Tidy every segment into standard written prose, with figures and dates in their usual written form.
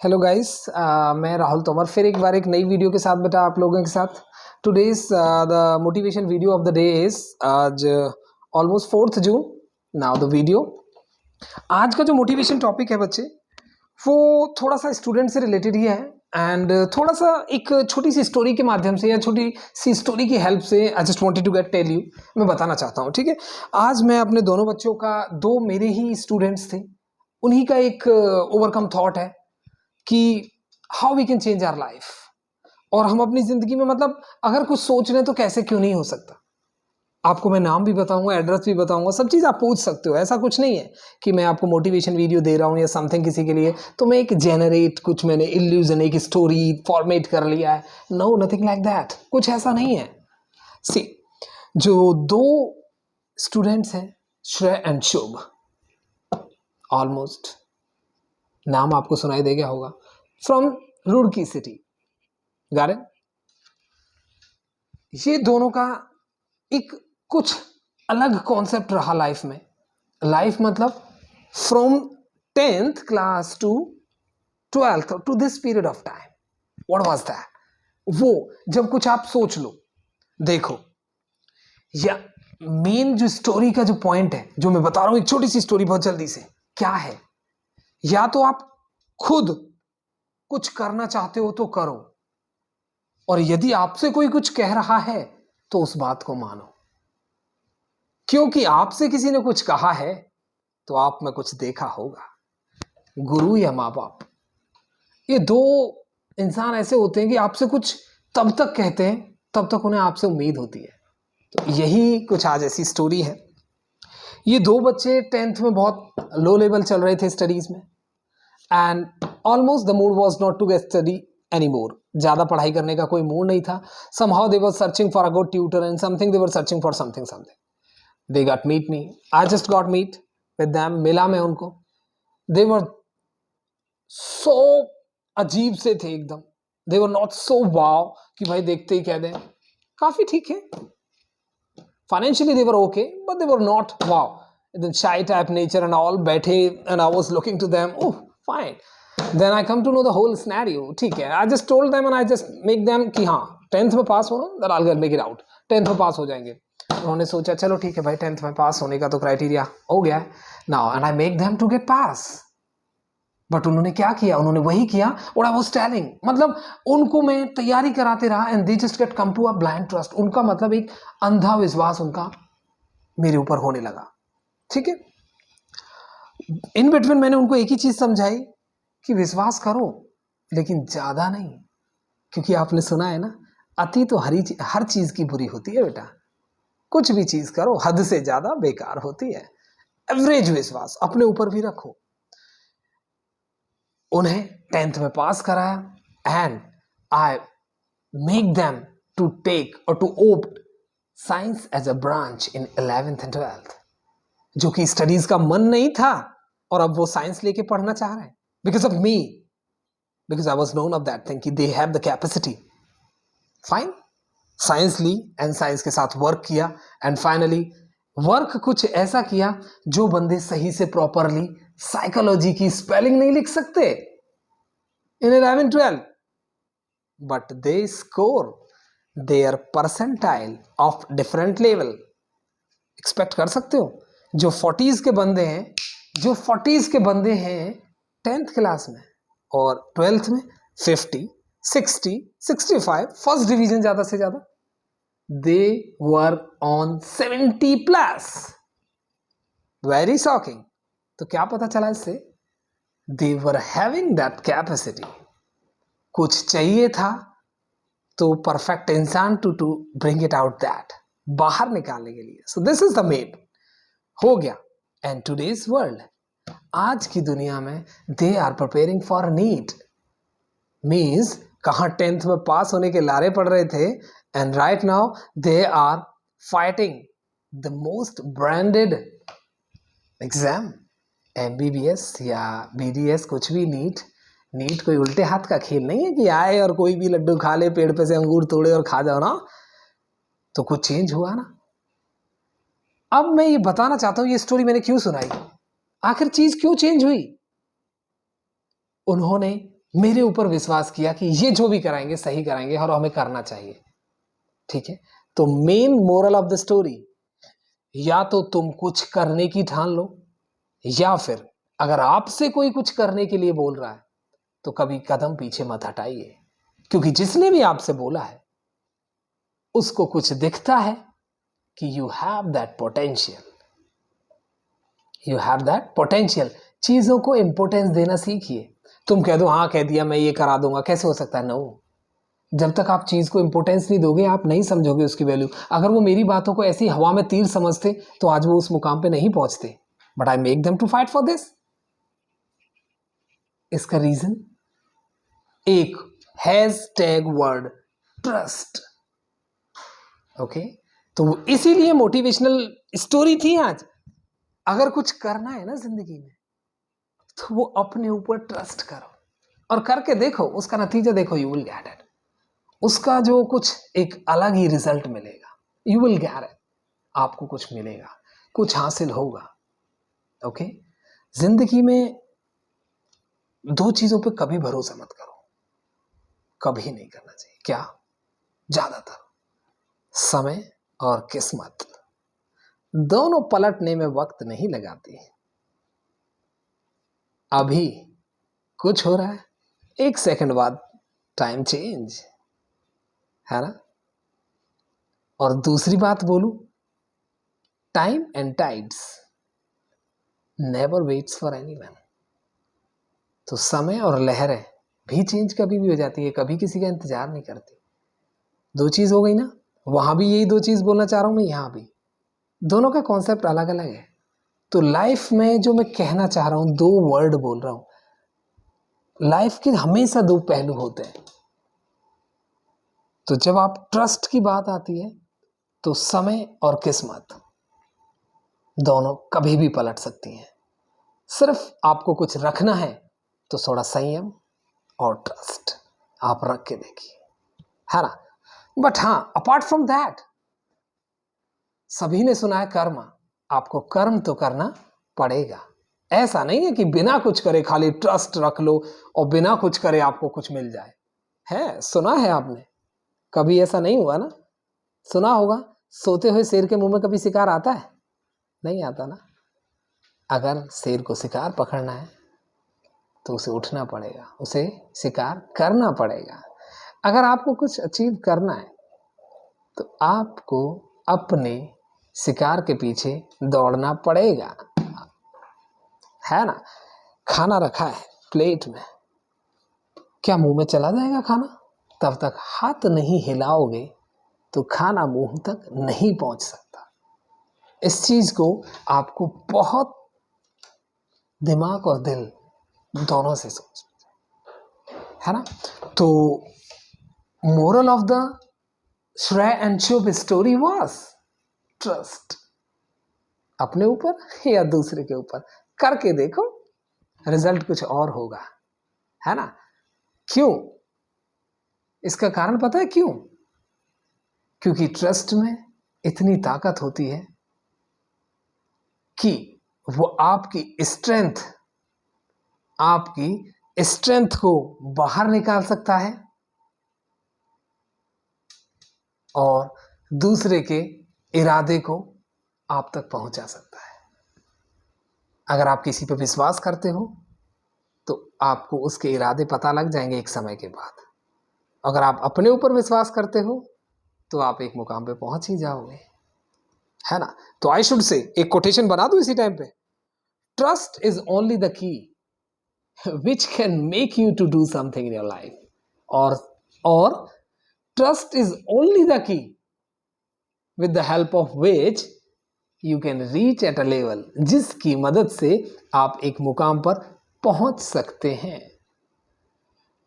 Hello guys, मैं राहुल तोमर फिर एक बार एक नई वीडियो के साथ बेटा आप लोगों के साथ। Today's the motivation video of the day is आज almost 4th June. Now the video, आज का जो मोटिवेशन टॉपिक है बच्चे वो थोड़ा सा स्टूडेंट से रिलेटेड ही है एंड थोड़ा सा एक छोटी सी स्टोरी के माध्यम से या छोटी सी स्टोरी की हेल्प से I just wanted to get tell you, मैं बताना चाहता हूँ। ठीक है, आज मैं अपने दोनों बच्चों का, दो मेरे ही स्टूडेंट्स थे, उन्हीं का एक ओवरकम थॉट है कि how we can change our life. और हम अपनी जिंदगी में मतलब अगर कुछ सोच रहे हैं तो कैसे क्यों नहीं हो सकता। आपको मैं नाम भी बताऊंगा, एड्रेस भी बताऊंगा, सब चीज़ आप पूछ सकते हो। ऐसा कुछ नहीं है कि मैं आपको मोटिवेशन वीडियो दे रहा हूँ या समथिंग किसी के लिए तो मैं एक जेनरेट कुछ मैंने इल्यूजन एक स्टोरी फॉर्मेट कर लिया है। नो, नथिंग लाइक दैट, कुछ ऐसा नहीं है। सी, जो दो स्टूडेंट्स हैं श्रेय एंड शुभ, ऑलमोस्ट नाम आपको सुनाई दे गया होगा, फ्रॉम रुड़की सिटी, गार्डन। ये दोनों का एक कुछ अलग कॉन्सेप्ट रहा लाइफ में। लाइफ मतलब from 10th class to 12th to this period of time, what was that? वो जब कुछ आप सोच लो, देखो, या मेन जो स्टोरी का जो पॉइंट है जो मैं बता रहा हूं, एक छोटी सी स्टोरी बहुत जल्दी से, क्या है? या तो आप खुद कुछ करना चाहते हो तो करो, और यदि आपसे कोई कुछ कह रहा है तो उस बात को मानो, क्योंकि आपसे किसी ने कुछ कहा है तो आप में कुछ देखा होगा। गुरु या माँ बाप, ये दो इंसान ऐसे होते हैं कि आपसे कुछ तब तक कहते हैं तब तक उन्हें आपसे उम्मीद होती है। तो यही कुछ आज ऐसी स्टोरी है। ये दो बच्चे 10th में बहुत लो लेवल चल रहे थे स्टडीज में and almost the mood was not to get study any more. ज्यादा पढ़ाई करने का कोई मूड नहीं था। somehow they were searching for a good tutor and something they were searching for something they got meet me. I just got meet with them, मिला मैं उनको। they were so अजीब से थे एकदम। they were not so wow कि भाई देखते ही कह दें काफी ठीक है। financially they were okay but they were not wow, the shy type nature and all, बैठे and I was looking to them, oh fine. Then I come to know the whole scenario. ठीक है, I just told them and I just make them कि हाँ 10th में पास होना, then I'll make it out, 10th में पास हो जाएंगे। उन्होंने सोचा चलो ठीक है भाई 10th में पास होने का तो क्राइटेरिया हो गया है now, and I make them to get pass. But उन्होंने क्या किया? उन्होंने वही किया what I was telling, मतलब उनको मैं तैयारी कराते रहा and they just get come to a blind trust. उनका मतलब एक अंधा विश्वास उनका मेरे ऊपर होने लगा। ठीक है, इन बिटवीन मैंने उनको एक ही चीज समझाई कि विश्वास करो लेकिन ज्यादा नहीं, क्योंकि आपने सुना है ना, अति तो हर चीज की बुरी होती है बेटा। कुछ भी चीज करो हद से ज्यादा बेकार होती है। एवरेज विश्वास अपने ऊपर भी रखो। उन्हें 10th में पास कराया and I make them to take और to opt science as a branch in 11th and 12th, जो कि स्टडीज का मन नहीं था और अब वो साइंस लेके पढ़ना चाह रहे हैं because of me, because I was known of that thing कि they have the capacity. Fine, science ली एंड साइंस के साथ वर्क किया एंड फाइनली वर्क कुछ ऐसा किया जो बंदे सही से प्रॉपरली साइकोलॉजी की स्पेलिंग नहीं लिख सकते in 11-12, but they score their percentile of different level. Expect कर सकते हो जो 40s के बंदे हैं, जो 40s के बंदे हैं 10th क्लास में और 12th में 50, 60, 65, फर्स्ट डिवीजन ज्यादा से ज्यादा, they were on 70+। Very shocking. तो क्या पता चला इससे? They were having that capacity. कुछ चाहिए था तो परफेक्ट इंसान to bring it out, that बाहर निकालने के लिए। So this is the main हो गया। एंड टूडेज वर्ल्ड, आज की दुनिया में they are preparing for NEET, means कहाँ 10th में पास होने के लारे पड़ रहे थे and right now they are fighting the most branded exam, MBBS या BDS, कुछ भी। नीट कोई उल्टे हाथ का खेल नहीं है कि आए और कोई भी लड्डू खा ले, पेड़ पे से अंगूर तोड़े और खा जाओ ना। तो कुछ चेंज हुआ ना। अब मैं ये बताना चाहता हूं ये स्टोरी मैंने क्यों सुनाई, आखिर चीज क्यों चेंज हुई। उन्होंने मेरे ऊपर विश्वास किया कि ये जो भी कराएंगे सही कराएंगे और हमें करना चाहिए। ठीक है, तो main moral of the story, या तो तुम कुछ करने की ठान लो, या फिर अगर आपसे कोई कुछ करने के लिए बोल रहा है तो कभी कदम पीछे मत हटाइए, क्योंकि जिसने भी आपसे बोला है उसको कुछ दिखता है कि you have that potential, you have that potential. चीजों को इंपोर्टेंस देना सीखिए। तुम कह दो हाँ कह दिया मैं ये करा दूंगा, कैसे हो सकता है? नो, जब तक आप चीज को इंपोर्टेंस नहीं दोगे आप नहीं समझोगे उसकी वैल्यू। अगर वो मेरी बातों को ऐसी हवा में तीर समझते तो आज वो उस मुकाम पे नहीं पहुंचते, but I make them to fight for this. इसका रीजन एक हैशटैग वर्ड ट्रस्ट। ओके, तो इसीलिए मोटिवेशनल स्टोरी थी आज। अगर कुछ करना है ना जिंदगी में तो वो अपने ऊपर ट्रस्ट करो और करके देखो, उसका नतीजा देखो, यू विल गेट इट। उसका जो कुछ एक अलग ही रिजल्ट मिलेगा, यू विल गेट इट। आपको कुछ मिलेगा, कुछ हासिल होगा। ओके, जिंदगी में दो चीजों पे कभी भरोसा मत करो, कभी नहीं करना चाहिए। क्या? ज्यादातर समय और किस्मत दोनों पलटने में वक्त नहीं लगाती। अभी कुछ हो रहा है, एक सेकंड बाद टाइम चेंज है ना। और दूसरी बात बोलूं, time and tides never waits for anyone. तो समय और लहरें भी चेंज कभी भी हो जाती है, कभी किसी का इंतजार नहीं करती। दो चीज हो गई ना, वहां भी यही दो चीज बोलना चाह रहा हूं मैं, यहां भी। दोनों का कॉन्सेप्ट अलग अलग है। तो लाइफ में जो मैं कहना चाह रहा हूं, दो वर्ड बोल रहा हूं। लाइफ के हमेशा दो पहलू होते हैं। तो जब आप ट्रस्ट की बात आती है तो समय और किस्मत दोनों कभी भी पलट सकती हैं। सिर्फ आपको कुछ रखना है तो थोड़ा संयम और ट्रस्ट आप रख के देखिए, है ना। बट हाँ, अपार्ट फ्रॉम दैट, सभी ने सुना है कर्म, आपको कर्म तो करना पड़ेगा। ऐसा नहीं है कि बिना कुछ करे खाली ट्रस्ट रख लो और बिना कुछ करे आपको कुछ मिल जाए। है, सुना है आपने? कभी ऐसा नहीं हुआ ना? सुना होगा, सोते हुए शेर के मुंह में कभी शिकार आता है? नहीं आता ना। अगर शेर को शिकार पकड़ना है तो उसे उठना पड़ेगा, उसे शिकार करना पड़ेगा। अगर आपको कुछ अचीव करना है तो आपको अपने शिकार के पीछे दौड़ना पड़ेगा, है ना। खाना रखा है प्लेट में, क्या मुंह में चला जाएगा खाना? तब तक हाथ नहीं हिलाओगे तो खाना मुंह तक नहीं पहुंच सकता। इस चीज को आपको बहुत दिमाग और दिल दोनों से सोच, है ना। तो मोरल ऑफ द श्रेय and Shubh story was trust. अपने ऊपर या दूसरे के ऊपर करके देखो, रिजल्ट कुछ और होगा, है ना। क्यों? इसका कारण पता है क्यों? क्योंकि ट्रस्ट में इतनी ताकत होती है कि वो आपकी स्ट्रेंथ को बाहर निकाल सकता है और दूसरे के इरादे को आप तक पहुंचा सकता है। अगर आप किसी पर विश्वास करते हो तो आपको उसके इरादे पता लग जाएंगे एक समय के बाद। अगर आप अपने ऊपर विश्वास करते हो तो आप एक मुकाम पे पहुंच ही जाओगे, है ना। तो आई शुड से एक कोटेशन बना दूं इसी टाइम पे, trust is only the key which can make you to do something in your life, or trust is only the key with the help of which you can reach at a level, जिसकी मदद से आप एक मुकाम पर पहुंच सकते हैं।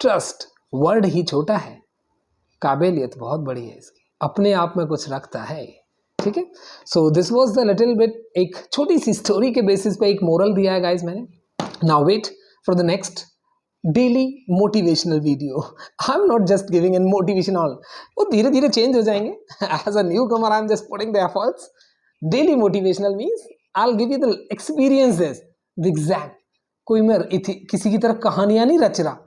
ट्रस्ट वर्ड ही छोटा है, काबिलियत बहुत बड़ी है इसकी, अपने आप में कुछ रखता है। ठीक है, so this was the little bit, एक छोटी सी स्टोरी के बेसिस पे एक मोरल दिया है गाइस मैंने। Now wait for the next daily motivational video. I'm not just giving in motivation all, वो धीरे धीरे चेंज हो जाएंगे। As a newcomer I'm just putting the efforts. Daily motivational means I'll give you the experiences, the exact। कोई मैं किसी की तरफ कहानियां नहीं रच रहा,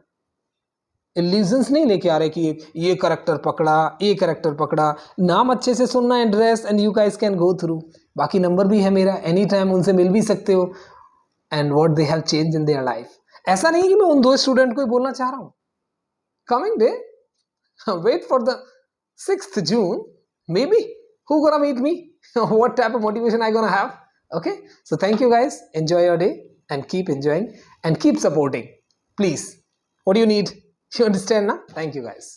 इल्यूजन्स नहीं लेके आ रहे कि ये करेक्टर पकड़ा, ये करेक्टर पकड़ा. नाम अच्छे से सुनना, address, and you guys can go through. बाकी नंबर भी है मेरा, एनी टाइम उनसे मिल भी सकते हो. And what they have change in their life. ऐसा नहीं कि मैं उन 2 स्टूडेंट को ही बोलना चाह रहा हूँ. Coming day, wait for the 6th June, maybe who gonna meet me, what type of motivation I gonna have. Okay, so thank you guys, enjoy your day and keep enjoying and keep supporting, please. What do you need? You understand, na? Thank you guys.